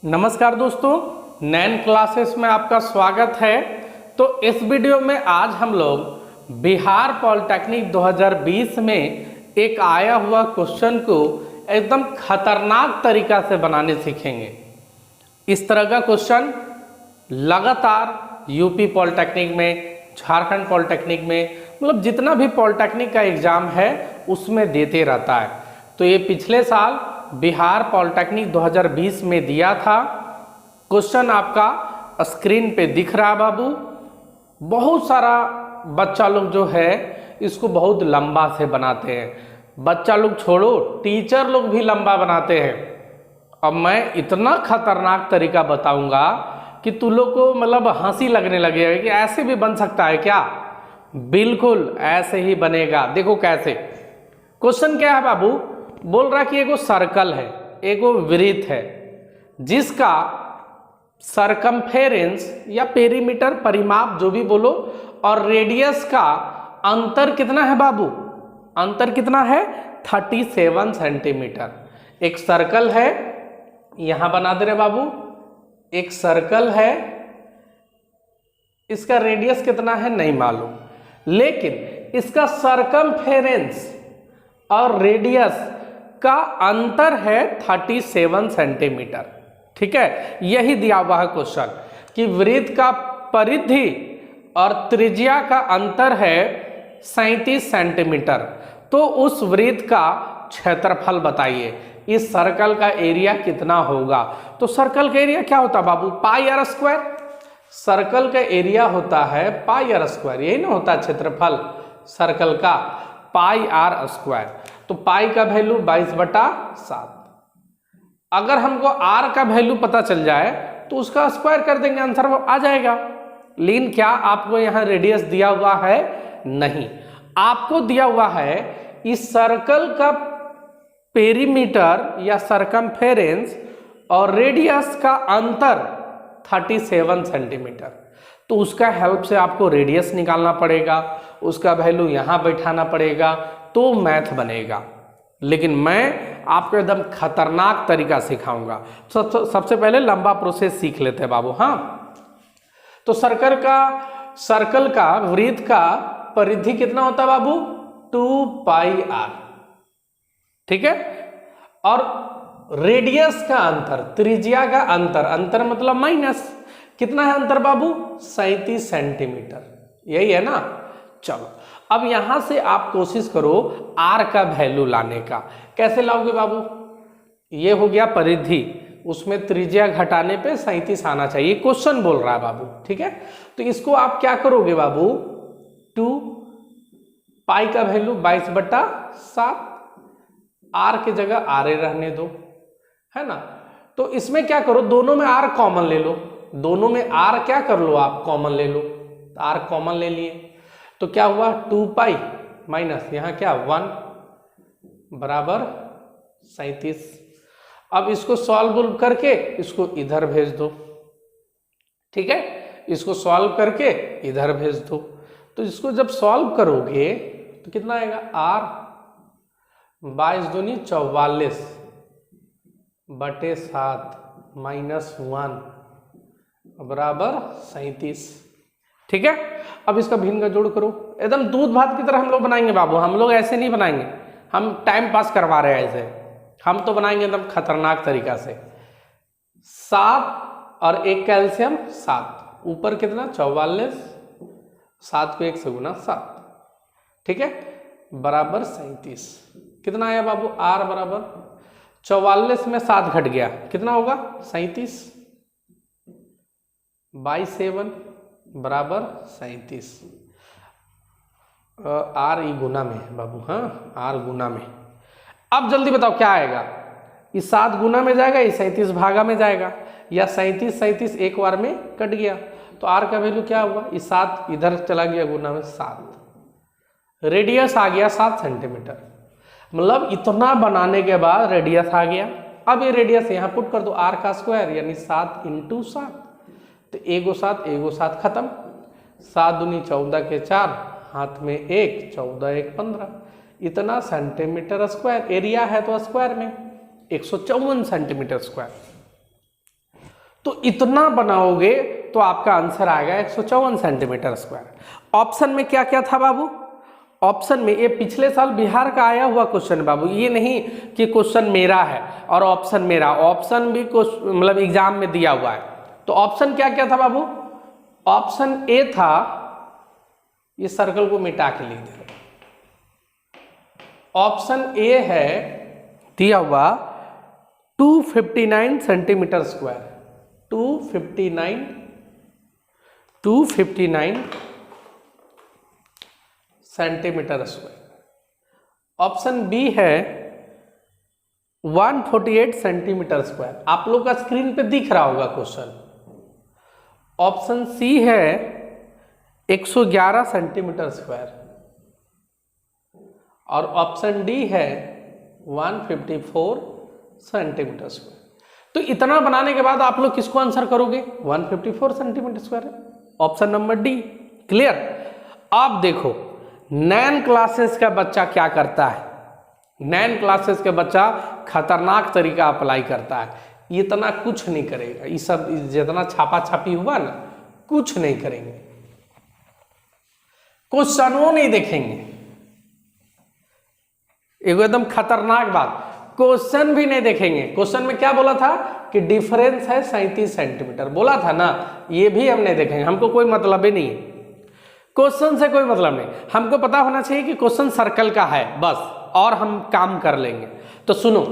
नमस्कार दोस्तों, नैन क्लासेस में आपका स्वागत है। तो इस वीडियो में आज हम लोग बिहार पॉलिटेक्निक 2020 में एक आया हुआ क्वेश्चन को एकदम खतरनाक तरीका से बनाने सीखेंगे। इस तरह का क्वेश्चन लगातार यूपी पॉलिटेक्निक में, झारखंड पॉलिटेक्निक में, मतलब जितना भी पॉलिटेक्निक का एग्जाम है उसमें देते रहता है। तो ये पिछले साल बिहार पॉलिटेक्निक 2020 में दिया था। क्वेश्चन आपका स्क्रीन पे दिख रहा बाबू। बहुत सारा बच्चा लोग जो है इसको बहुत लंबा से बनाते हैं। बच्चा लोग छोड़ो, टीचर लोग भी लंबा बनाते हैं। अब मैं इतना खतरनाक तरीका बताऊंगा कि तू लोग को मतलब हंसी लगने लगेगा कि ऐसे भी बन सकता है क्या। बिल्कुल ऐसे ही बनेगा। देखो कैसे। क्वेश्चन क्या है बाबू, बोल रहा कि एगो सर्कल है, एगो वृत्त है जिसका सरकमफेरेंस या पेरीमीटर, परिमाप जो भी बोलो, और रेडियस का अंतर कितना है बाबू? अंतर कितना है? 37 सेंटीमीटर। एक सर्कल है, यहां बना दे रहे बाबू। एक सर्कल है, इसका रेडियस कितना है नहीं मालूम, लेकिन इसका सरकमफेरेंस और रेडियस का अंतर है 37 सेंटीमीटर। ठीक है, यही दिया हुआ है क्वेश्चन कि वृत्त का परिधि और त्रिज्या का अंतर है 37 सेंटीमीटर। तो उस वृत्त का क्षेत्रफल बताइए। इस सर्कल का एरिया कितना होगा? तो सर्कल का एरिया क्या होता है बाबू? पाई आर स्क्वायर। सर्कल का एरिया होता है पाई आर स्क्वायर, यही ना होता है क्षेत्रफल सर्कल का, पाई आर स्क्वायर। तो पाई का वैल्यू 22/7। अगर हमको आर का वैल्यू पता चल जाए तो उसका स्क्वायर कर देंगे, आंसर आ जाएगा। लेकिन क्या आपको यहाँ रेडियस दिया हुआ है? नहीं, आपको दिया हुआ है इस सर्कल का पेरीमीटर या सरकमफेरेंस और रेडियस का अंतर 37 सेंटीमीटर। तो उसका हेल्प से आपको रेडियस निकालना पड़ेगा, उसका वैल्यू यहाँ बैठाना पड़ेगा, तो मैथ बनेगा। लेकिन मैं आपको एकदम खतरनाक तरीका सिखाऊंगा। सबसे पहले लंबा प्रोसेस सीख लेते हैं बाबू। हाँ, तो सर्कल का वृत्त का परिधि कितना होता है बाबू? 2πr। ठीक है, और रेडियस का अंतर, त्रिज्या का अंतर, अंतर मतलब माइनस, कितना है अंतर बाबू? 37 सेंटीमीटर। यही है ना। चलो, अब यहां से आप कोशिश करो आर का वैल्यू लाने का। कैसे लाओगे बाबू? ये हो गया परिधि, उसमें त्रिज्या घटाने पे 37 आना चाहिए, क्वेश्चन बोल रहा है बाबू। ठीक है, तो इसको आप क्या करोगे बाबू? 2 पाई का वैल्यू 22/7, आर की जगह आर रहने दो, है ना। तो इसमें क्या करो, दोनों में आर कॉमन ले लो। दोनों में आर क्या कर लो आप? कॉमन ले लो। तो आर कॉमन ले लिए तो क्या हुआ? 2π माइनस यहाँ क्या 1 बराबर 37। अब इसको सॉल्व करके इसको इधर भेज दो। ठीक है, इसको सॉल्व करके इधर भेज दो। तो इसको जब सॉल्व करोगे तो कितना आएगा? आर 22 दूनी 44/7 माइनस 1 बराबर 37। ठीक है, अब इसका भिन्न का जोड़ करो। एकदम दूध भात की तरह हम लोग बनाएंगे बाबू। हम लोग ऐसे नहीं बनाएंगे, हम टाइम पास करवा रहे हैं ऐसे। हम तो बनाएंगे एकदम खतरनाक तरीका से। 7 और 1 कैल्शियम 7, ऊपर कितना? 44, 7 को 1 से गुना 7। ठीक है, बराबर 37। कितना आया बाबू? आर बराबर 44 में 7 घट गया, कितना होगा? 37 बाई 7 बराबर 37। आर ई गुना में है बाबू। हाँ, आर गुना में। अब जल्दी बताओ क्या आएगा? ये 7 गुना में जाएगा, ये 37 भागा में जाएगा, या 37 एक बार में कट गया। तो आर का वैल्यू क्या हुआ? ये 7 इधर चला गया, गुना में 7। रेडियस आ गया 7 सेंटीमीटर। मतलब इतना बनाने के बाद रेडियस आ गया। अब ये रेडियस यहाँ पुट कर दो, आर का स्क्वायर यानी 7 × 7। तो एगो 7 खत्म। 7 दूनी 14 के 4, हाथ में 1, 14 1 15। इतना सेंटीमीटर स्क्वायर एरिया है, तो स्क्वायर में 154 सेंटीमीटर स्क्वायर। तो इतना बनाओगे तो आपका आंसर आएगा 154 सेंटीमीटर स्क्वायर। ऑप्शन में क्या क्या था बाबू? ऑप्शन में ये पिछले साल बिहार का आया हुआ क्वेश्चन है बाबू, ये नहीं कि क्वेश्चन मेरा है और ऑप्शन मेरा, ऑप्शन भी मतलब एग्जाम में दिया हुआ है। तो ऑप्शन क्या क्या था बाबू? ऑप्शन ए था, ये सर्कल को मिटा के लिख दे, ऑप्शन ए है दिया हुआ 259 centimetre square, 259 centimetre square. Option B है 148 सेंटीमीटर स्क्वायर, आप लोग का स्क्रीन पे दिख रहा होगा क्वेश्चन। ऑप्शन सी है 111 सेंटीमीटर स्क्वायर और ऑप्शन डी है 154 सेंटीमीटर स्क्वायर। तो इतना बनाने के बाद आप लोग किसको आंसर करोगे? 154 centimetre square, option number D. Clear? आप देखो नैन क्लासेस का बच्चा क्या करता है, नैन क्लासेस का बच्चा खतरनाक तरीका अप्लाई करता है, इतना कुछ नहीं करेगा, ये सब जितना छापा छापी हुआ ना कुछ नहीं करेंगे, क्वेश्चनों नहीं देखेंगे। एकदम खतरनाक बात, क्वेश्चन भी नहीं देखेंगे। क्वेश्चन में क्या बोला था कि डिफरेंस है 37 सेंटीमीटर, बोला था ना, ये भी हम नहीं देखेंगे, हमको कोई मतलब ही नहीं है, क्वेश्चन से कोई मतलब नहीं। हमको पता होना चाहिए कि क्वेश्चन सर्कल का है बस, और हम काम कर लेंगे। तो सुनो,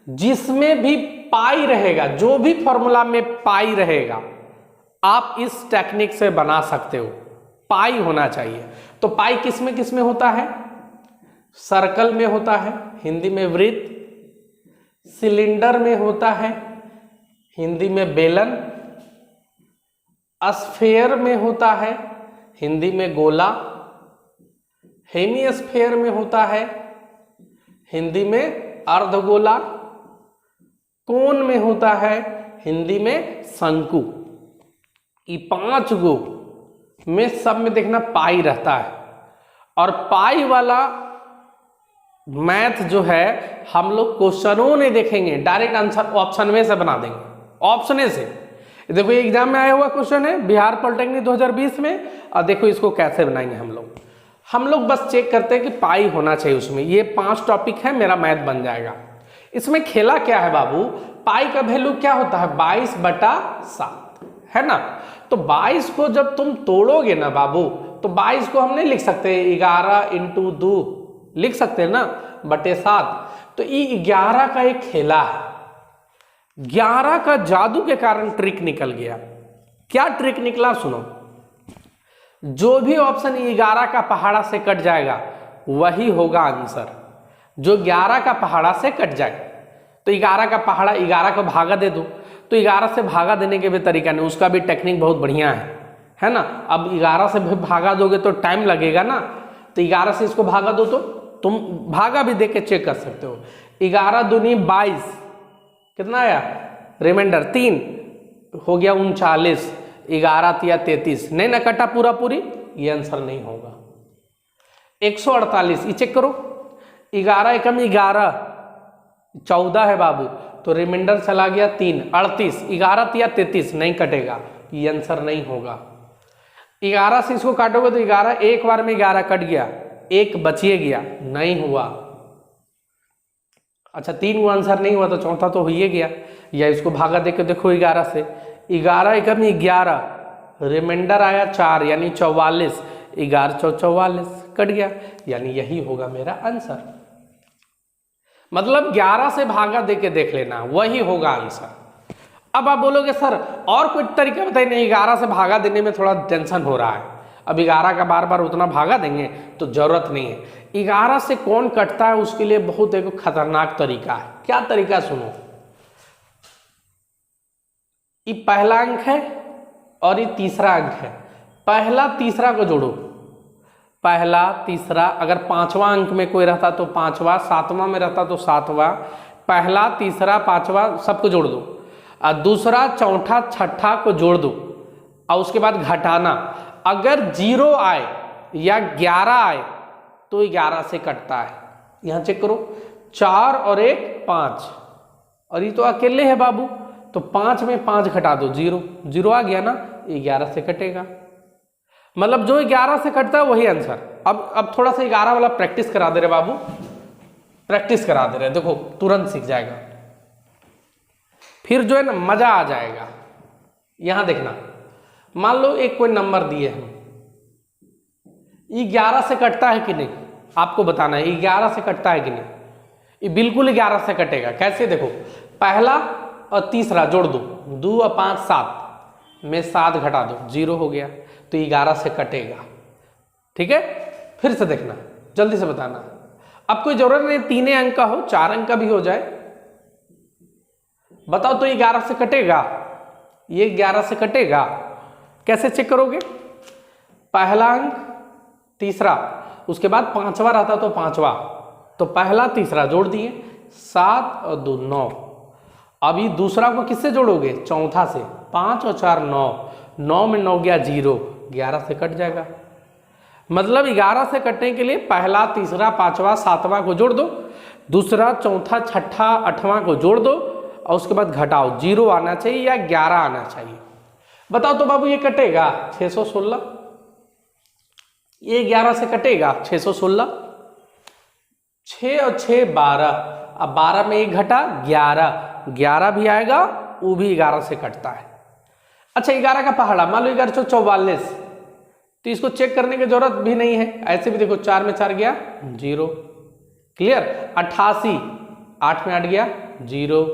जिसमें भी पाई रहेगा, जो भी फॉर्मूला में पाई रहेगा, आप इस टेक्निक से बना सकते हो। पाई होना चाहिए। तो पाई किस में होता है? सर्कल में होता है, हिंदी में वृत्त, सिलेंडर में होता है, हिंदी में बेलन, स्फेयर में होता है, हिंदी में गोला, हेमिस्फेयर में होता है, हिंदी में अर्धगोला, कोन में होता है, हिंदी में शंकु। ये 5 गो में सब में देखना पाई रहता है। और पाई वाला मैथ जो है हम लोग क्वेश्चनों नहीं देखेंगे, डायरेक्ट आंसर ऑप्शन में से बना देंगे, ऑप्शन से। देखो एग्जाम में आया हुआ क्वेश्चन है बिहार पॉलिटेक्निक 2020 में, और देखो इसको कैसे बनाएंगे हम लोग बस चेक करते हैं कि पाई होना चाहिए उसमें। ये 5 टॉपिक है, मेरा मैथ बन जाएगा। इसमें खेला क्या है बाबू? पाई का वैल्यू क्या होता है? 22/7 है ना। तो 22 को जब तुम तोड़ोगे ना बाबू, तो 22 को हम नहीं लिख सकते 11 × 2 लिख सकते हैं ना, बटे 7। तो ये 11 का एक खेला है, 11 का जादू के कारण ट्रिक निकल गया। क्या ट्रिक निकला सुनो, जो भी ऑप्शन 11 का पहाड़ा से कट जाएगा वही होगा आंसर। जो 11 का पहाड़ा से कट जाए, तो 11 का पहाड़ा 11 को भागा दे दो, तो 11 से भागा देने के भी तरीका नहीं, उसका भी टेक्निक बहुत बढ़िया है ना। अब 11 से भी भागा दोगे तो टाइम लगेगा ना, तो 11 से इसको भागा दो, तो तुम भागा भी दे के चेक कर सकते हो। 11 दूनी 22, कितना आया? रिमाइंडर 3 हो गया 39, 11 तिया 33, नहीं ना कटा पूरा पूरी, ये आंसर नहीं होगा। 148 ये चेक करो, 11 एकम 11, 14 है बाबू, तो रिमाइंडर चला गया 3, 38, 11 तिया 33, नहीं कटेगा, ये आंसर नहीं होगा। 11 से इसको काटोगे तो 11 एक बार में 11 कट गया, 1 बचिए गया, नहीं हुआ। अच्छा 3 को आंसर नहीं हुआ तो चौथा तो हो ही गया, या इसको भागा देके देखो 11 से, 11 एकम 11, रिमाइंडर आया 4 यानी 44, 11 × 44 कट गया, यानी यही होगा मेरा आंसर। मतलब 11 से भागा देके देख लेना, वही होगा आंसर। अब आप बोलोगे सर और कोई तरीका बताइए। नहीं, 11 से भागा देने में थोड़ा टेंशन हो रहा है, अब 11 का बार बार उतना भागा देंगे तो जरूरत नहीं है। 11 से कौन कटता है उसके लिए बहुत एक खतरनाक तरीका है। क्या तरीका सुनो, ये पहला अंक है और ये तीसरा अंक है, पहला तीसरा को जोड़ो, पहला तीसरा, अगर 5वां अंक में कोई रहता तो 5वां, 7वां में रहता तो 7वां, पहला तीसरा 5वां सबको जोड़ दो, और दूसरा चौथा छठा को जोड़ दो, और उसके बाद घटाना। अगर 0 आए या 11 आए तो 11 से कटता है। यहां चेक करो, 4 और 1 5, और ये तो अकेले है बाबू, तो 5 में 5 घटा दो, 0 0 आ गया ना, 11 से कटेगा। मतलब जो 11 से कटता है वही आंसर। अब थोड़ा सा 11 वाला प्रैक्टिस करा दे रहे बाबू, प्रैक्टिस करा दे रहे, देखो तुरंत सीख जाएगा, फिर जो है ना मजा आ जाएगा। यहां देखना, मान लो एक कोई नंबर दिए हम, 11 से कटता है कि नहीं, आपको बताना है 11 से कटता है कि नहीं। ये बिल्कुल 11 से कटेगा। कैसे, देखो पहला और तीसरा जोड़ दो, 2 और 5 7 में 7 घटा दो, 0 हो गया, तो 11 से कटेगा। ठीक है, फिर से देखना, जल्दी से बताना। अब कोई जरूरत नहीं 3 अंक का हो, 4 अंक का भी हो जाए। बताओ तो 11 से कटेगा, ये 11 से कटेगा। कैसे चेक करोगे, पहला अंक तीसरा, उसके बाद 5वां रहता तो 5वां, तो पहला तीसरा जोड़ दिए, 7 और 2 9। अभी दूसरा को किससे जोड़ोगे, चौथा से, 5 और 4 9, 9 में 9 गया 0, 11 से कट जाएगा। मतलब 11 से कटने के लिए पहला तीसरा 5वां 7वां को जोड़ दो, दूसरा चौथा छठा 8वां को जोड़ दो, और उसके बाद घटाओ, 0 आना चाहिए या 11 आना चाहिए। बताओ तो बाबू ये कटेगा 616, ये 11 से कटेगा 616, 6 और 6 12, अब 12 में 1 घटा 11, 11 भी आएगा, वो भी 11 से कटता है। अच्छा 11 का पहाड़ा, मान लो 11 44, तो इसको चेक करने की जरूरत भी नहीं है, ऐसे भी देखो 4 में 4 गया 0, क्लियर। 88, 8 में 8 गया 0,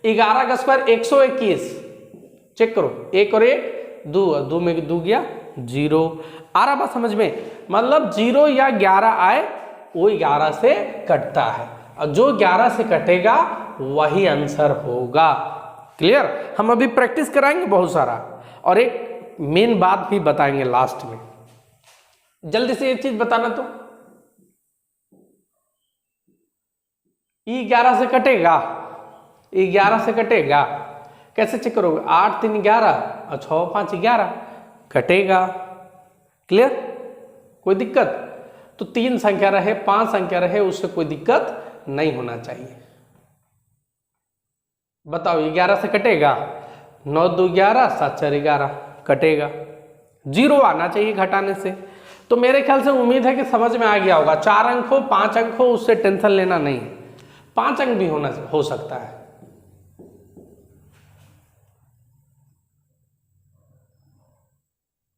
11 का स्क्वायर 121, चेक करो, 1 और 1 2, 2 में 2 गया 0। आ रहा बात समझ में, मतलब 0 या 11 आए वो 11 से कटता है, और जो 11 से कटेगा वही आंसर होगा। क्लियर, हम अभी प्रैक्टिस कराएंगे बहुत सारा, और एक मेन बात भी बताएंगे लास्ट में। जल्दी से एक चीज बताना, तो 11 से कटेगा, 11 से कटेगा। कैसे चेक करोगे, 8 3 11 और 6 5 11, कटेगा। क्लियर, कोई दिक्कत, तो 3 संख्या रहे 5 संख्या रहे, उससे कोई दिक्कत नहीं होना चाहिए। बताओ 11 से कटेगा, 9 2 11 7 4 11, कटेगा, 0 आना चाहिए घटाने से। तो मेरे ख्याल से उम्मीद है कि समझ में आ गया होगा। 4 अंक हो 5 अंक हो उससे टेंशन लेना नहीं, 5 अंक भी हो सकता है।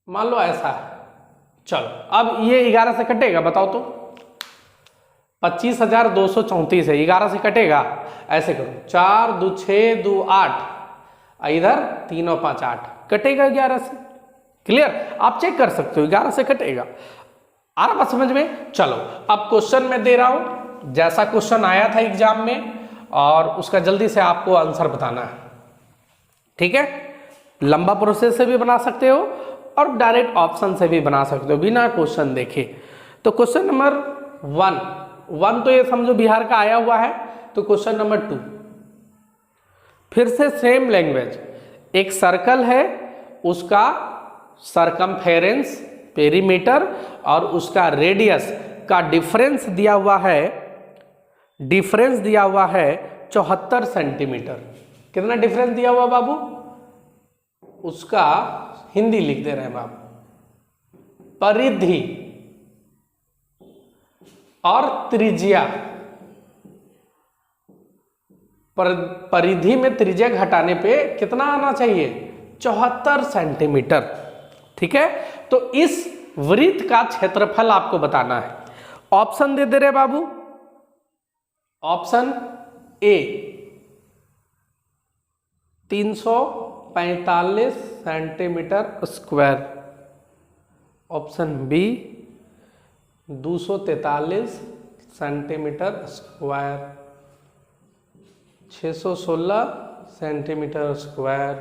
मान लो ऐसा है, चलो अब ये 11 से कटेगा, बताओ तो 25,234 है, 11 से कटेगा। ऐसे करो, 4 2 6 2 8, इधर 3 और 5 8, कटेगा 11 से। क्लियर, आप चेक कर सकते हो 11 से कटेगा। आ रहा बात समझ में। चलो अब क्वेश्चन मैं दे रहा हूं, जैसा क्वेश्चन आया था एग्जाम में, और उसका जल्दी से आपको आंसर बताना है। ठीक है, लंबा प्रोसेस से भी बना सकते हो और डायरेक्ट ऑप्शन से भी बना सकते हो बिना क्वेश्चन देखे। तो क्वेश्चन नंबर 1 तो ये समझो बिहार का आया हुआ है। तो क्वेश्चन नंबर 2, फिर से सेम लैंग्वेज, एक सर्कल है, उसका सरकमफेरेंस पेरीमीटर और उसका रेडियस का डिफरेंस दिया हुआ है, 74 सेंटीमीटर। कितना डिफरेंस दिया हुआ बाबू, उसका हिंदी लिख दे रहे हैं बाबू, परिधि और त्रिज्या, परिधि में त्रिज्या घटाने पे कितना आना चाहिए, 74 सेंटीमीटर। ठीक है, तो इस वृत्त का क्षेत्रफल आपको बताना है। ऑप्शन दे दे रहे बाबू, option A 345 centimetre square, option B 243 centimetre square, 616 centimetre square,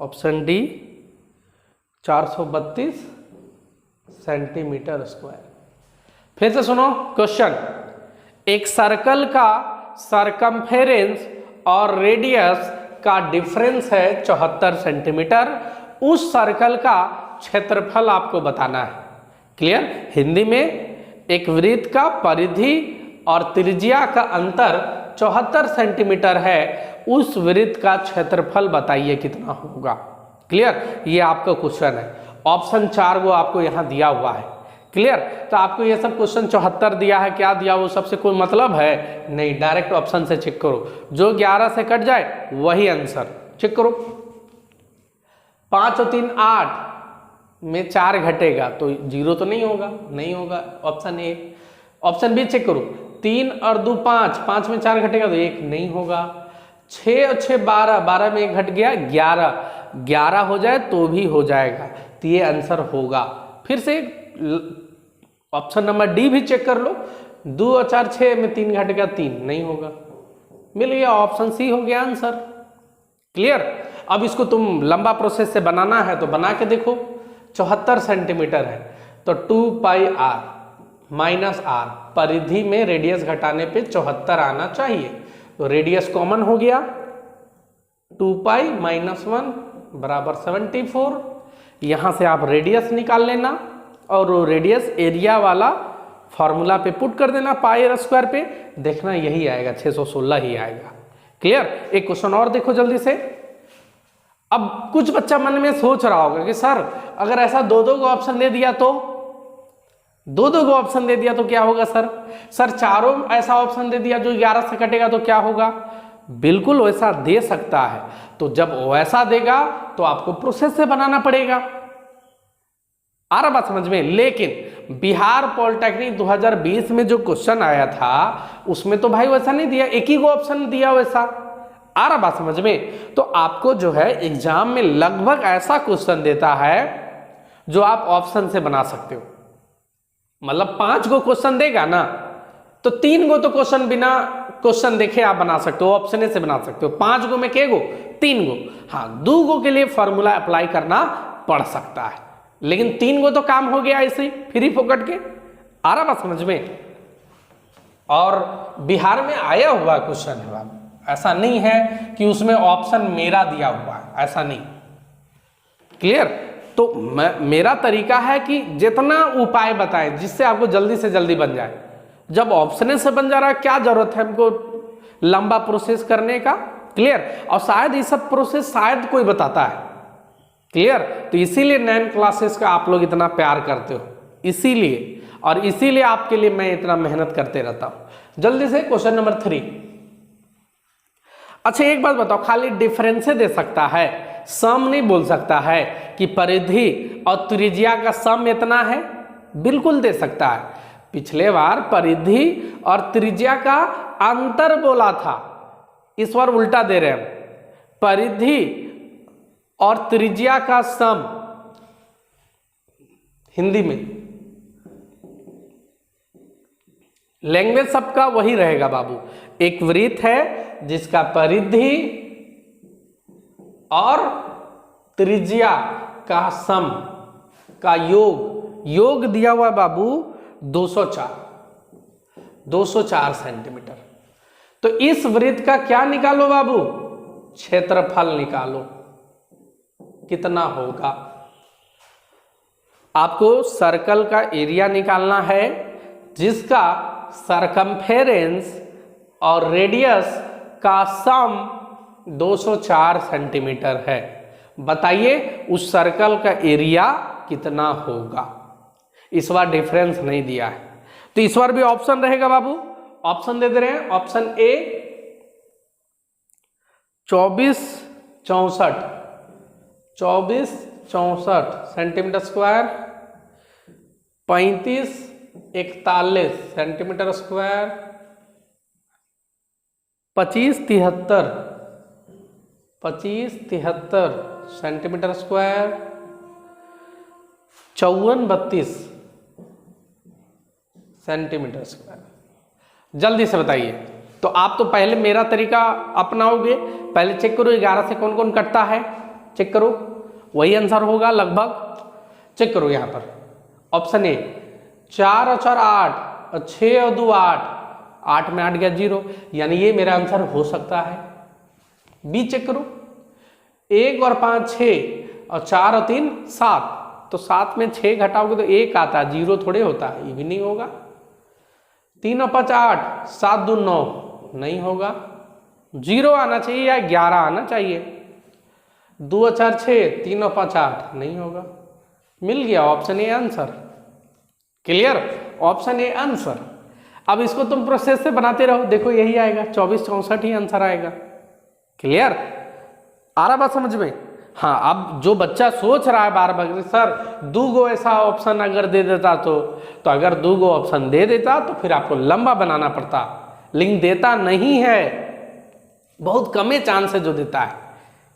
option D 432 centimetre square. फिर से सुनो क्वेश्चन, एक सर्कल का सरकमफेरेंस और रेडियस का डिफरेंस है 74 सेंटीमीटर, उस सर्कल का क्षेत्रफल आपको बताना है। क्लियर, हिंदी में एक वृत्त का परिधि और त्रिज्या का अंतर 74 सेंटीमीटर है, उस वृत्त का क्षेत्रफल बताइए कितना होगा। क्लियर, ये आपका क्वेश्चन है। ऑप्शन 4 को आपको यहाँ दिया हुआ है। क्लियर, तो आपको ये सब क्वेश्चन 74 दिया है, क्या दिया वो सबसे कोई मतलब है नहीं, डायरेक्ट ऑप्शन से चेक करो, जो 11 से कट जाए वही आंसर। चेक करो, 5 और 3 8 में 4 घटेगा तो 0 तो नहीं होगा, नहीं होगा, option A. Option B check करो, 3 और 2 5, 5 में 4 घटेगा तो 1 नहीं होगा। 6 और 6 12, 12 में 1 घट गया 11, 11 हो जाए तो भी हो जाएगा, तो ये आंसर होगा। फिर से ऑप्शन नंबर डी भी चेक कर लो, 2 और 4 6 में 3 घट गया 3 नहीं होगा, मिल गया, ऑप्शन सी हो गया आंसर। क्लियर, अब इसको तुम लंबा प्रोसेस से बनाना है तो बना के देखो। 74 सेंटीमीटर है तो 2 पाई आर माइनस आर, परिधि में रेडियस घटाने पे 74 आना चाहिए, तो रेडियस कॉमन हो गया, 2 पाई माइनस 1 बराबर 74। यहां से आप रेडियस निकाल लेना और वो रेडियस एरिया वाला फॉर्मूला पे पुट कर देना, पाई आर स्क्वायर पे, देखना यही आएगा, 616 ही आएगा। क्लियर, एक क्वेश्चन और देखो जल्दी से। अब कुछ बच्चा मन में सोच रहा होगा कि सर अगर ऐसा 2-2 को ऑप्शन दे दिया तो, 2-2 को ऑप्शन दे दिया तो क्या होगा सर? सर चारों ऐसा ऑप्शन दे दिया जो 11 से कटेगा तो क्या होगा? बिल्कुल वैसा दे सकता है, तो जब वैसा देगा तो आपको प्रोसेस से बनाना पड़ेगा। आ रहा बात समझ में? लेकिन बिहार पॉलिटेक्निक 2020 में जो क्वेश्चन आया था उसमें तो भाई वैसा नहीं दिया, एक ही को ऑप्शन दिया वैसा। आ रहा बात समझ में? तो आपको जो है एग्जाम में लगभग ऐसा क्वेश्चन देता है जो आप ऑप्शन से बना सकते हो। मतलब 5 को क्वेश्चन देगा ना तो 3 को तो क्वेश्चन बिना क्वेश्चन देखे आप बना सकते हो, ऑप्शन से बना सकते हो। 5 को में के गो? 3 गो। हाँ, 2 गो के लिए फॉर्मूला अप्लाई करना पड़ सकता है, लेकिन 3 गो तो काम हो गया ऐसे ही फ्री फोकट के। आ रहा बात समझ में? और बिहार में आया हुआ क्वेश्चन है बाबू, ऐसा नहीं है कि उसमें ऑप्शन मेरा दिया हुआ है, ऐसा नहीं। क्लियर? तो मेरा तरीका है कि जितना उपाय बताएं जिससे आपको जल्दी से जल्दी बन जाए। जब ऑप्शन से बन जा रहा है, क्या जरूरत है हमको लंबा प्रोसेस करने का? क्लियर? और शायद ये सब प्रोसेस शायद कोई बताता है। क्लियर? तो इसीलिए 9 क्लासेस का आप लोग इतना प्यार करते हो, इसीलिए, और इसीलिए आपके लिए मैं इतना मेहनत करते रहता हूं। जल्दी से क्वेश्चन नंबर 3। अच्छा एक बात बताओ, खाली डिफरेंस दे सकता है, सम नहीं बोल सकता है कि परिधि और त्रिज्या का सम इतना है? बिल्कुल दे सकता है। पिछले बार परिधि और त्रिज्या का अंतर बोला था, इस बार उल्टा दे रहे हैं, परिधि और त्रिज्या का सम। हिंदी में लैंग्वेज सबका वही रहेगा बाबू। एक वृत्त है जिसका परिधि और त्रिज्या का सम का योग दिया हुआ बाबू 204 सेंटीमीटर। तो इस वृत्त का क्या निकालो बाबू? क्षेत्रफल निकालो, कितना होगा? आपको सर्कल का एरिया निकालना है जिसका सरकमफेरेंस और रेडियस का सम 204 सेंटीमीटर है। बताइए उस सर्कल का एरिया कितना होगा? इस बार डिफरेंस नहीं दिया है, तो इस बार भी ऑप्शन रहेगा बाबू। ऑप्शन दे दे रहे हैं। Option A 24 64 centimetre square, 35 41 centimetre square, 25 73 centimetre square, 54 32 centimetre square. जल्दी से बताइए। तो आप तो पहले मेरा तरीका अपनाओगे, पहले चेक करो 11 से कौन कौन कटता है, चेक करो, वही आंसर होगा लगभग। चेक करो यहाँ पर ऑप्शन ए 4 और 4 8 और 6 और 2 8, 8 में 8 गया 0, यानी ये मेरा आंसर हो सकता है। बी चेक करो 1 और 5 6 और 4 और 3 7, तो 7 में 6 घटाओगे तो 1 आता है, 0 थोड़े होता है, ये भी नहीं होगा। 3 और 5 8, 7 2 9, नहीं होगा, 0 आना चाहिए या 11 आना चाहिए। 2 4 6, 3 और 5 8, नहीं होगा। मिल गया option A answer. Clear, option A answer. अब इसको तुम प्रोसेस से बनाते रहो, देखो यही आएगा, 24 64 ही आंसर आएगा। क्लियर, आ रहा बात समझ में? हाँ, अब जो बच्चा सोच रहा है बार बार सर 2 गो ऐसा ऑप्शन अगर दे देता तो अगर 2 गो ऑप्शन दे देता तो फिर आपको लंबा बनाना पड़ता, लिंक देता नहीं है, बहुत कम चांस है जो देता है।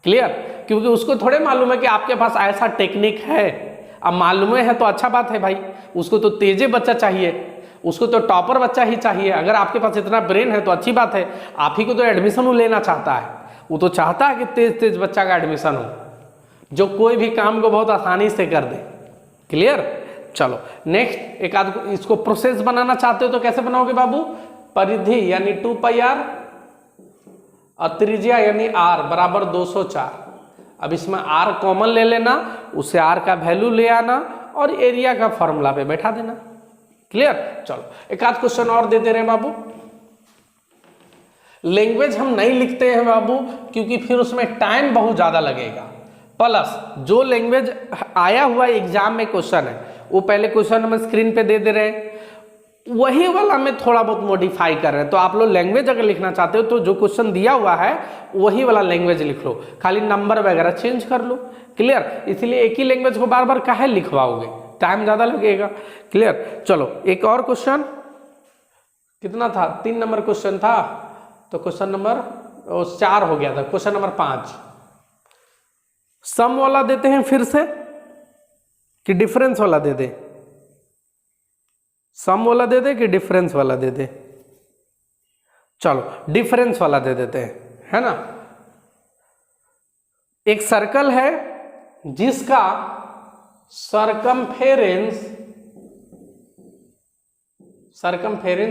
क्लियर, क्योंकि उसको थोड़े मालूम है कि आपके पास ऐसा टेक्निक है। अब मालूम है तो अच्छा बात है भाई, उसको तो तेजे बच्चा चाहिए, उसको तो टॉपर बच्चा ही चाहिए। अगर आपके पास इतना ब्रेन है तो अच्छी बात है, आप ही को तो एडमिशन वो लेना चाहता है, वो तो चाहता है कि तेज तेज बच्चा का एडमिशन हो, जो कोई भी काम को बहुत आसानी से कर दे। क्लियर, चलो नेक्स्ट एक आध इसको प्रोसेस बनाना चाहते हो तो कैसे बनाओगे बाबू? परिधि यानी 2πr और त्रिज्या यानी r बराबर 204। अब इसमें r कॉमन ले लेना, उससे r का वैल्यू ले आना और एरिया का फॉर्मूला पे बैठा देना। क्लियर, चलो एक आध क्वेश्चन और दे दे रहे हैं बाबू। लैंग्वेज हम नहीं लिखते हैं बाबू क्योंकि फिर उसमें टाइम बहुत ज्यादा लगेगा, प्लस जो लैंग्वेज आया हुआ एग्जाम में क्वेश्चन है वो पहले क्वेश्चन हम स्क्रीन पे दे दे रहे हैं, वही वाला में थोड़ा बहुत मॉडिफाई कर रहे हैं। तो आप लोग लैंग्वेज अगर लिखना चाहते हो तो जो क्वेश्चन दिया हुआ है वही वाला लैंग्वेज लिख लो, खाली नंबर वगैरह चेंज कर लो। क्लियर, इसलिए एक ही लैंग्वेज को बार बार काहे लिखवाओगे, टाइम ज्यादा लगेगा। क्लियर, चलो एक और क्वेश्चन, कितना था? 3 नंबर क्वेश्चन था, तो क्वेश्चन नंबर 4 हो गया था। क्वेश्चन नंबर 5 सम वाला देते हैं फिर से कि डिफरेंस वाला दे दे? सम वाला दे दे कि डिफरेंस वाला दे दे? चलो डिफरेंस वाला दे देते हैं, है ना। एक सर्कल है जिसका सरकमफेरेंस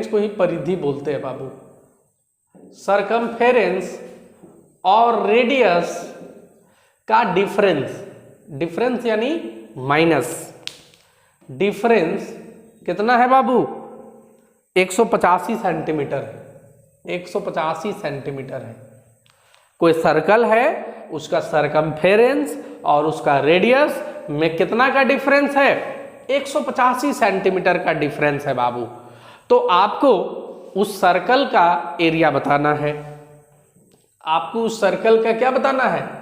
को ही परिधि बोलते हैं बाबू। सरकमफेरेंस और रेडियस का डिफरेंस यानी माइनस, डिफरेंस कितना है बाबू? 185 सेंटीमीटर है, 185 सेंटीमीटर है। कोई सर्कल है, उसका सरकमफेरेंस और उसका रेडियस में कितना का डिफरेंस है? 185 सेंटीमीटर का डिफरेंस है बाबू। तो आपको उस सर्कल का एरिया बताना है, आपको उस सर्कल का क्या बताना है?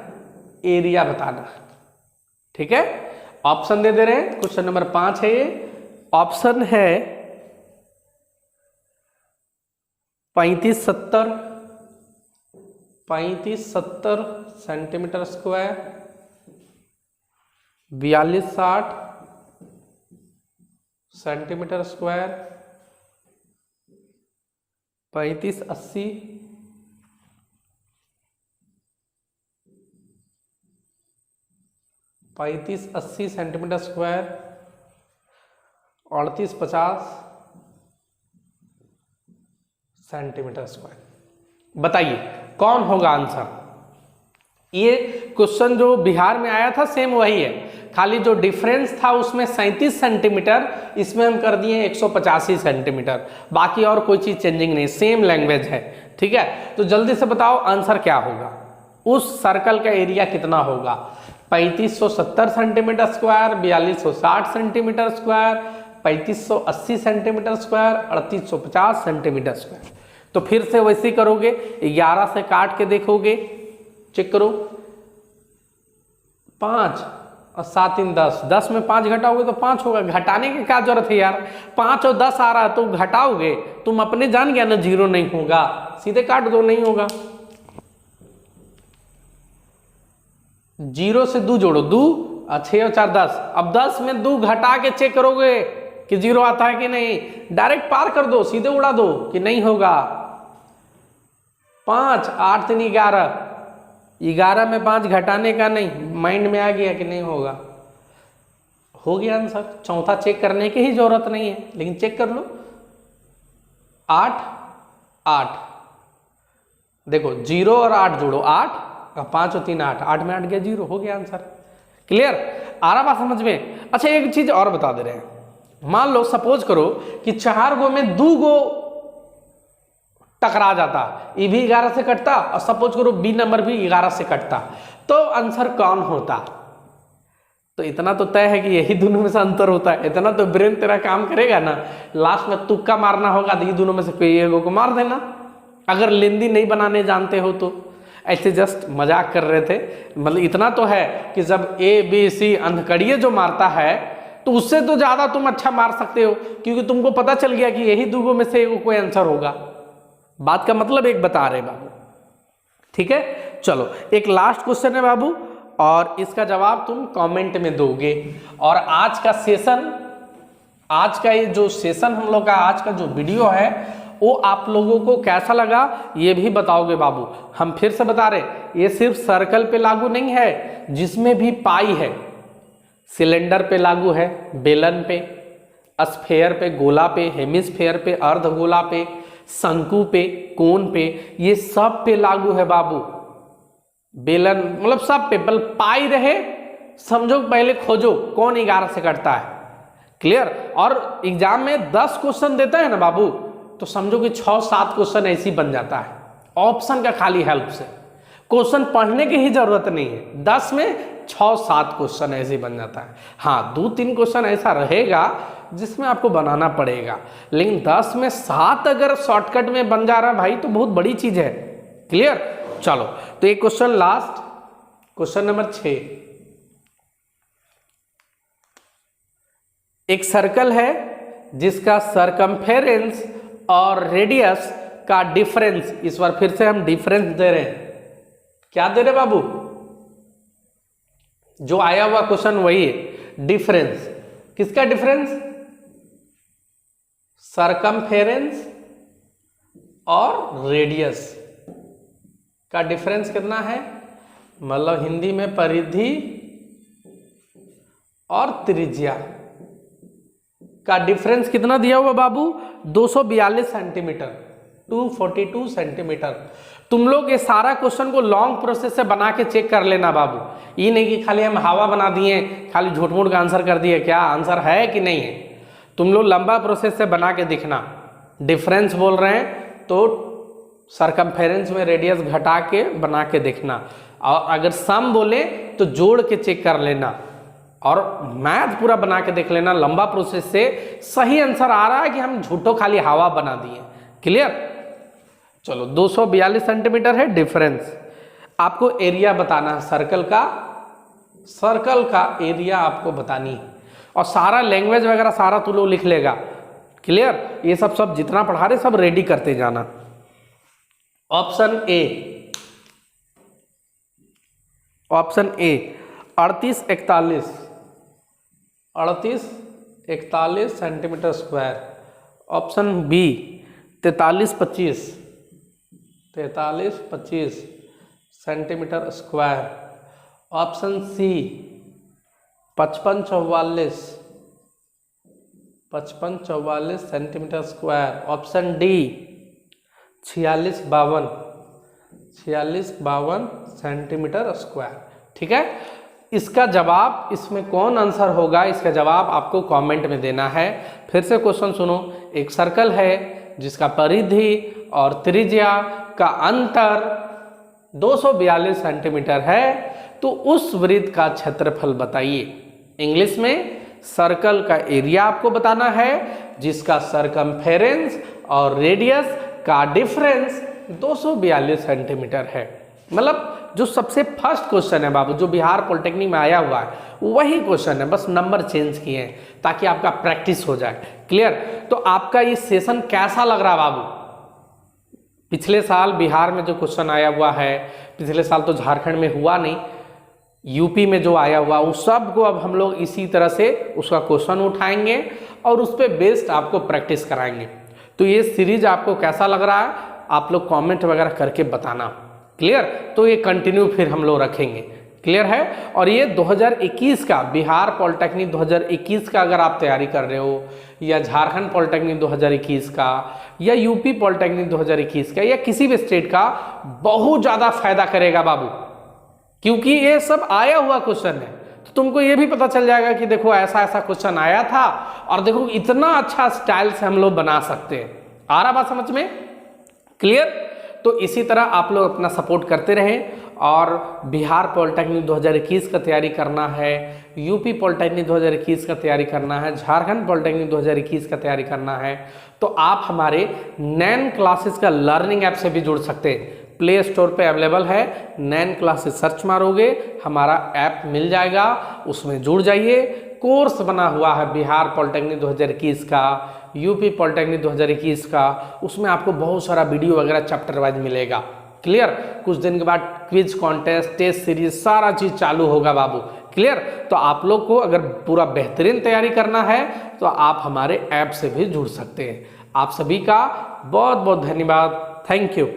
एरिया बताना है। ठीक है, ऑप्शन दे दे रहे हैं। क्वेश्चन नंबर 5 है ये, ऑप्शन है 3570 centimetre square, 4260 centimetre square, 3580 3580 centimetre square, 3850 centimetre square. बताइए कौन होगा आंसर? ये क्वेश्चन जो बिहार में आया था सेम वही है, खाली जो डिफरेंस था उसमें 37 सेंटीमीटर, इसमें हम कर दिए 185 सेंटीमीटर, बाकी और कोई चीज चेंजिंग नहीं, सेम लैंग्वेज है। ठीक है, तो जल्दी से बताओ आंसर क्या होगा? उस सर्कल का एरिया कितना होगा? 3570 centimetre square, 4260 centimetre square, 3580 centimetre square, 3850 centimetre square. तो फिर से वैसे ही करोगे, 11 से काट के देखोगे, चेक करो, 5 और 7 3 10, 10 में 5 घटाओगे तो 5 होगा, घटाने की क्या जरूरत है यार? 5 और 10 आ रहा है तो घटाओगे, तुम अपने जान गया ना 0 नहीं होगा, सीधे काट दो, नहीं होगा। 0 से 2 जोड़ो, 2 और 6 और 4 10, अब 10 में 2 घटा के चेक करोगे कि 0 आता है कि नहीं, डायरेक्ट पार कर दो, सीधे उड़ा दो कि नहीं होगा। 5 8 3 11, 11 में 5 घटाने का नहीं, माइंड में आ गया कि नहीं होगा, हो गया आंसर। चौथा चेक करने की ही जरूरत नहीं है, लेकिन चेक कर लो। 8 8, देखो 0 और 8 जोड़ो, 8 और 5 और 3 8, 8 में 8 गया 0, हो गया आंसर। क्लियर, आ रहा बात समझ में? अच्छा एक चीज और बता दे रहे हैं, मान लो सपोज करो कि 4 गो में 2 गो टकरा जाता, ये भी 11 से कटता और सपोज करो बी नंबर भी 11 से कटता, तो आंसर कौन होता? तो इतना तो तय है कि यही दोनों में से अंतर होता है, इतना तो ब्रेन तेरा काम करेगा ना। लास्ट में तुक्का मारना होगा तो ये दोनों में से कोई एक को मार देना, अगर लेंदी नहीं बनाने जानते हो तो। ऐसे जस्ट मजाक कर रहे थे, मतलब इतना तो है कि जब ए बी सी अंधकड़िए जो मारता है तो उससे तो ज्यादा तुम अच्छा मार सकते हो, क्योंकि तुमको पता चल गया कि यही दोनों में से एक कोई आंसर होगा। बात का मतलब एक बता रहे बाबू, ठीक है। चलो एक लास्ट क्वेश्चन है बाबू, और इसका जवाब तुम कमेंट में दोगे। और आज का सेशन, आज का ये जो सेशन हम लोग का, आज का जो वीडियो है वो आप लोगों को कैसा लगा ये भी बताओगे बाबू। हम फिर से बता रहे, ये सिर्फ सर्कल पे लागू नहीं है, जिसमें भी पाई है, सिलेंडर पे लागू है, बेलन पे, स्फेयर पे, गोला पे, हेमिस्फेयर पे, अर्धगोला पे, शंकु पे, कोन पे, ये सब पे लागू है बाबू। बेलन मतलब सब पे, बल पाई रहे समझो, पहले खोजो कौन 11 से कटता है, क्लियर। और एग्जाम में 10 क्वेश्चन देता है ना बाबू, तो समझो कि 6-7 क्वेश्चन ऐसी बन जाता है ऑप्शन का खाली हेल्प से, क्वेश्चन पढ़ने की ही जरूरत नहीं है। 10 में 6-7 क्वेश्चन ऐसे बन जाता है। हाँ 2-3 क्वेश्चन ऐसा रहेगा जिसमें आपको बनाना पड़ेगा, लेकिन 10 में 7 अगर शॉर्टकट में बन जा रहा है भाई तो बहुत बड़ी चीज है, क्लियर। चलो तो एक क्वेश्चन लास्ट, क्वेश्चन नंबर 6। एक सर्कल है जिसका सरकमफेरेंस और रेडियस का डिफरेंस, इस बार फिर से हम डिफरेंस दे रहे हैं। क्या दे रहे बाबू? जो आया हुआ क्वेश्चन वही है, डिफरेंस। किसका डिफरेंस? सरकमफेरेंस और रेडियस का डिफरेंस कितना है, मतलब हिंदी में परिधि और त्रिज्या का डिफरेंस कितना दिया हुआ बाबू? 242 सेंटीमीटर, 242 सेंटीमीटर। तुम लोग ये सारा क्वेश्चन को लॉन्ग प्रोसेस से बना के चेक कर लेना बाबू, ये नहीं कि खाली हम हवा बना दिए, खाली झूठ मूठ का आंसर कर दिए, क्या आंसर है कि नहीं है। तुम लोग लंबा प्रोसेस से बना के दिखना। डिफरेंस बोल रहे हैं तो सरकमफेरेंस में रेडियस घटा के बना के देखना, और अगर सम बोले तो जोड़ के चेक कर लेना, और मैथ पूरा बना के देख लेना लंबा प्रोसेस से। सही आंसर आ रहा है कि हम झूठो खाली हवा बना दिए, क्लियर। चलो 242 सेंटीमीटर है डिफरेंस। आपको एरिया बताना है सर्कल का, सर्कल का एरिया आपको बतानी है, और सारा लैंग्वेज वगैरह सारा तू लोग लिख लेगा, क्लियर। ये सब जितना पढ़ा रहे सब रेडी करते जाना। Option A, option A 38-41 centimetre square. Option B 43-25 centimetre square. Option C 55-44 centimetre square. Option D 46-52 centimetre square. ठीक है, इसका जवाब, इसमें कौन आंसर होगा, इसका जवाब आपको कमेंट में देना है। फिर से क्वेश्चन सुनो, एक सर्कल है जिसका परिधि और त्रिज्या का अंतर 242 सेंटीमीटर है, तो उस वृत्त का क्षेत्रफल बताइए। इंग्लिश में सर्कल का एरिया आपको बताना है जिसका सरकमफेरेंस और रेडियस का डिफरेंस 242 सेंटीमीटर है। मतलब जो सबसे फर्स्ट क्वेश्चन है बाबू, जो बिहार पॉलिटेक्निक में आया हुआ है वही क्वेश्चन है, बस नंबर चेंज किए हैं ताकि आपका प्रैक्टिस हो जाए, क्लियर। तो आपका ये सेशन कैसा लग रहा है बाबू? पिछले साल बिहार में जो क्वेश्चन आया हुआ है, पिछले साल तो झारखंड में हुआ नहीं, यूपी में जो आया हुआ उस सब को अब हम लोग इसी तरह से उसका क्वेश्चन उठाएंगे और उस पर बेस्ड आपको प्रैक्टिस कराएंगे। तो ये सीरीज आपको कैसा लग रहा है आप लोग कमेंट वगैरह करके बताना, क्लियर। तो ये कंटिन्यू फिर हम लोग रखेंगे, क्लियर है। और ये 2021 का बिहार पॉलिटेक्निक 2021 का अगर आप तैयारी कर रहे हो, या झारखंड पॉलिटेक्निक 2021 का, या यूपी पॉलिटेक्निक 2021 का, या किसी भी स्टेट का, बहुत ज़्यादा फायदा करेगा बाबू, क्योंकि ये सब आया हुआ क्वेश्चन है। तो तुमको ये भी पता चल जाएगा कि देखो ऐसा ऐसा क्वेश्चन आया था और देखो इतना अच्छा स्टाइल से हम लोग बना सकते हैं। आ रहा बात समझ में? क्लियर। तो इसी तरह आप लोग अपना सपोर्ट करते रहें, और बिहार पॉलिटेक्निक 2021 का तैयारी करना है, यूपी पॉलिटेक्निक 2021 का तैयारी करना है, झारखंड पॉलिटेक्निक 2021 का तैयारी करना है, तो आप हमारे नैन क्लासेस का लर्निंग ऐप से भी जुड़ सकते हैं। प्ले स्टोर पे अवेलेबल है, नैन क्लासेस सर्च मारोगे हमारा ऐप मिल जाएगा, उसमें जुड़ जाइए। कोर्स बना हुआ है बिहार पॉलिटेक्निक 2021 का, यूपी पॉलिटेक्निक 2021 का, उसमें आपको बहुत सारा वीडियो वगैरह चैप्टर वाइज मिलेगा। क्लियर। कुछ दिन के बाद क्विज कॉन्टेस्ट, टेस्ट सीरीज, सारा चीज चालू होगा बाबू। क्लियर। तो आप लोग को अगर पूरा बेहतरीन तैयारी करना है तो आप हमारे ऐप से भी जुड़ सकते हैं। आप सभी का बहुत बहुत धन्यवाद। Thank you.